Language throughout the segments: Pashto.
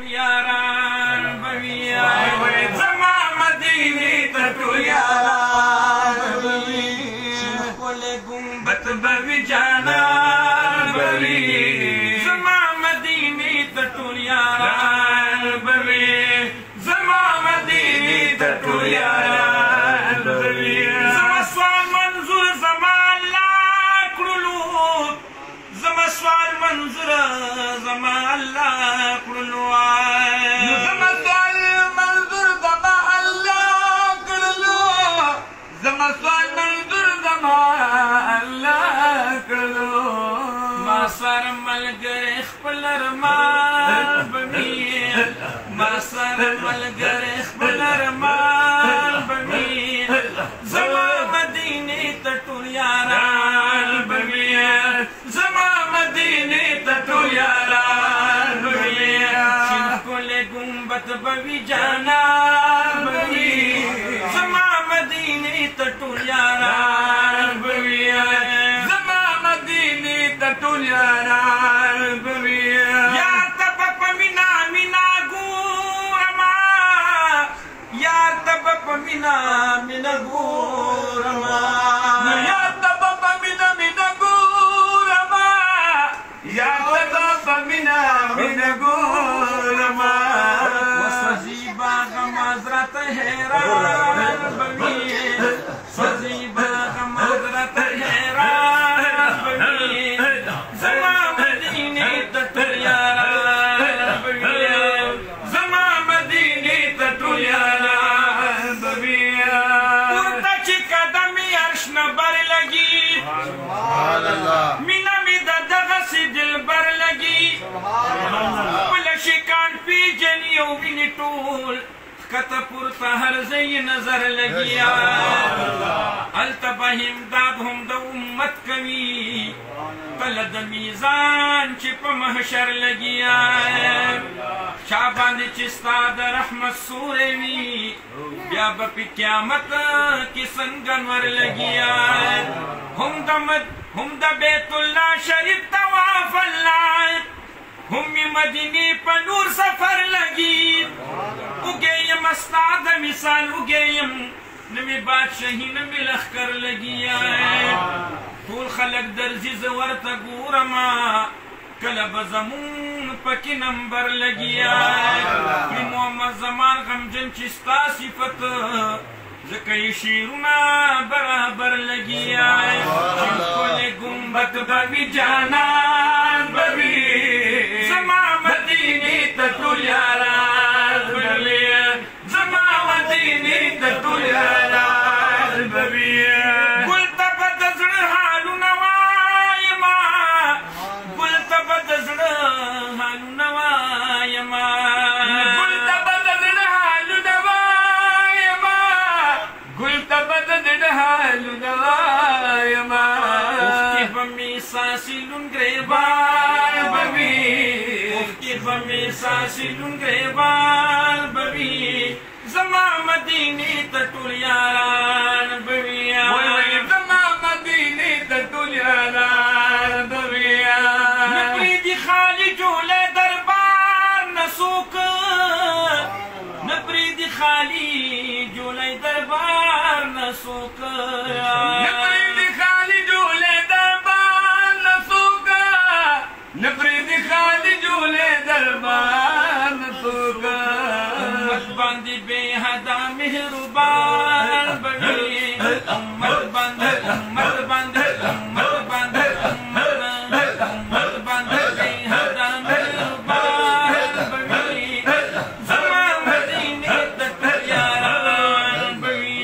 ټول یاران بوي زما مدینې ته ټول یاران بوي ښکلی ګمبت بوي جانان بوي زما مدینې ته ټول یاران بوي زما مدینې ته ټول یاران بوي زما سوال منظور زما الله کړلو زما سوال منظور زما الله کړلو زما سوال منظور زما الله کړلو زما سوال منظور زما الله کړلو ما سره ملګری خپل ارمان بوي ما سره ملګری خپل ارمان بوي زما مدینې ته ټول یاران بوي زما مدینې ته ټول یاران بوي شین ښکلی ګمبت بوي جانان بوي زما مدینې ته ټول یاران بوي زما مدینې ته ټول یاران بوي یار ته به په مینا مینا ګورمه یار ته به په مینا مینا ګورمه یار ته به په مینا مینا ګورمه یار ته به په مینا مینا ګورمه وسوځي باغ مزرعت حیران بوي سوځي باغ مزرعت حیران بوي زما مدینې ته ټول یاران بوي زما مدینې ته ټول یاران بوي ورته چې قدم یې عرش نه بر لګي مینه مې د دغسې دلبر لګي خپله شکان پیژني او ویني ټول ښکته پورته هر ځای نظر لګي هلته به امداد هم د امت کوي کله د میزان چې په محشر لګي چا باندې چې ستا د رحمت سوری وي بیا به په قیامت کې سنګنور لګي هم د بیت الله شریف طواف الله هم مدینې په نور سفر لګي اوږې یم ستا د مثال اوږې یم نه مې بادشاهي نه مې لښکر لګي ټول خلک درځي زه ورته ګورمه کله به زمون پکې نمبر لګي محمد زمان غمجن چې ستا صفت ځکه یې شعرونه برابر لګي چې ښکلی ګمبت بوي جانان بوي زما مدینې ته ټول یاران بوي زما مدینې ته ټول یاران بوي ګل ته به د زړه حالونه وایمه ګل ته به د زړه حالونه وایمه ګل ته به د زړه حالونه وایمه ګل ته به د زړه حالونه وایمه اوښکې به مې ساسي لونګرېبان بوي اوښکې به مې ساسي لونګرېبان بوي زما مدینې ته ټول یاران بوي زما مدینې ته ټول یاران بوي نه پرېږدي خالي جولی دربار نه څوک نه پرېږدي خالي جولی دربار نه څوک نه پرېږدي خالي جولی دربار نه څوک نه پرېږدي خالي جولی دربار نه څوک امت باندې بې حده مهربان بوي امت باندې امت باندې امت باندې امت باندې بې حده مهربان بوي زما مدینې ته ټول یاران بوي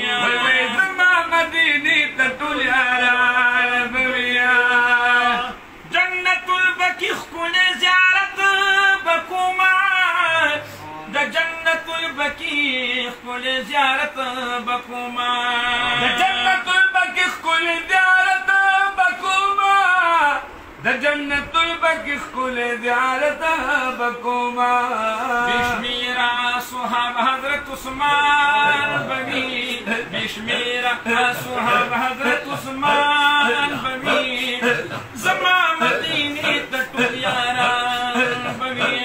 زما مدینې ته ټول یاران بوي جنت البقیع ښکلی زیارت به کومه د جنت البقیع ښکلی زیارت به کومه د جنت البقیع ښکلی زیارت به کومه د جنت البقیع ښکلی زیارت به کومه بې شمېره صحاب حضرت عثمان بوي بې شمېره صحاب حضرت عثمان بوي زما مدینې ته ټول یاران بوي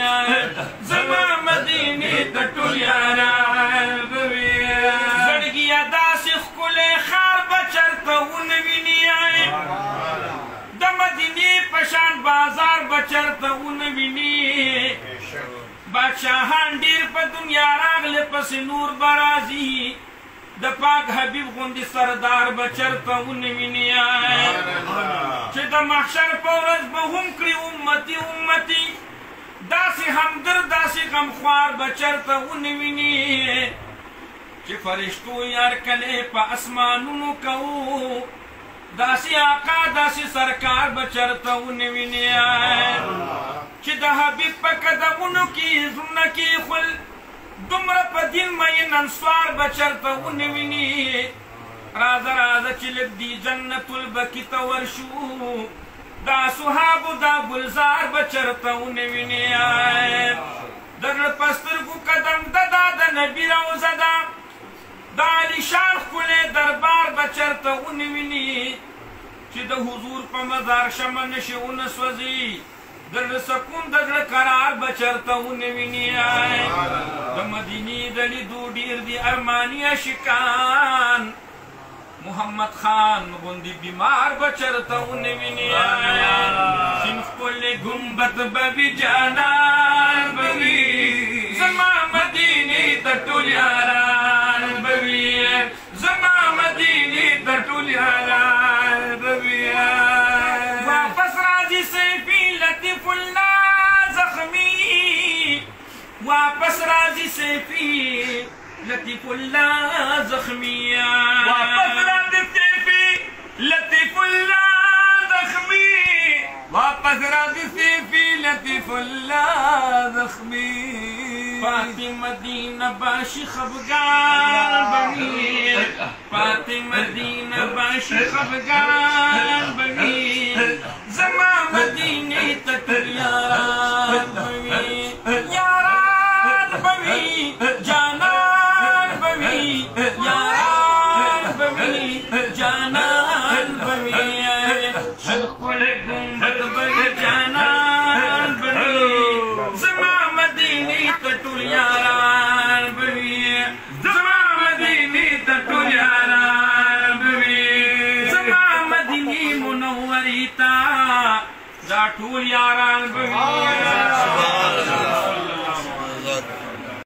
زما بچرته ونه ویني بادشاهان ډېر په دنیا راغله پسې نور به راځي د پاک حبیب غوندې سردار به چرته ونه ویني چې د محشر په ورځ به هم کړي امتي امتي داسې همدرد داسې غمخوار به چرته ونه ویني چې فرشتو یار کلی په اسمانونو کوو داسې آقا داسې سرکار به چرته ونه ویني چې د حبیب په قدمونو کې زړونه کېښول دومره په دین مین انصار به چرته ونه ویني راځه راځه چې لږ دي جنت البقي ته ورشو دا صحابو دا ګلزار به چرته ونه ویني د زړه په سترګو قدم ده د نبي روضه ده دا علیشان ښکلی دربار به چرته ونه ویني چې د حضور په مزار شمع نشي ونه سوځي د زړه سکون د زړه قرار به چرته ونه ویني د مدینې د لیدو ډېر دي ارماني عاشقان محمد خان غوندې بیمار به چرته ونه ویني شین ښکلی ګمبد به وي جانان به وي زما مدینې ته ټول یاران به وي زما مدینې ته ټول یاران به وي واپس راځي سیفي لطیف الله زخمي واپس راځي سیفي لطیف الله زخمي واپس راځي سیفي لطیف الله زخمي واپس راځي سیفي لطیف الله زخمي فاطمه دینه باشي خفګان بني فاطمه دینه باشي خفګان بني زما مدینې ته ټول یاران بوي یاران بوي جانان بوي یاران بوي جانان بوي ښکلی ګمبد بوي جانان بوي زما مدینې ته ټول یاران بوي زما مدینې ته ټول یاران بوي زما مدینې منورې ته دا ټول یاران بوي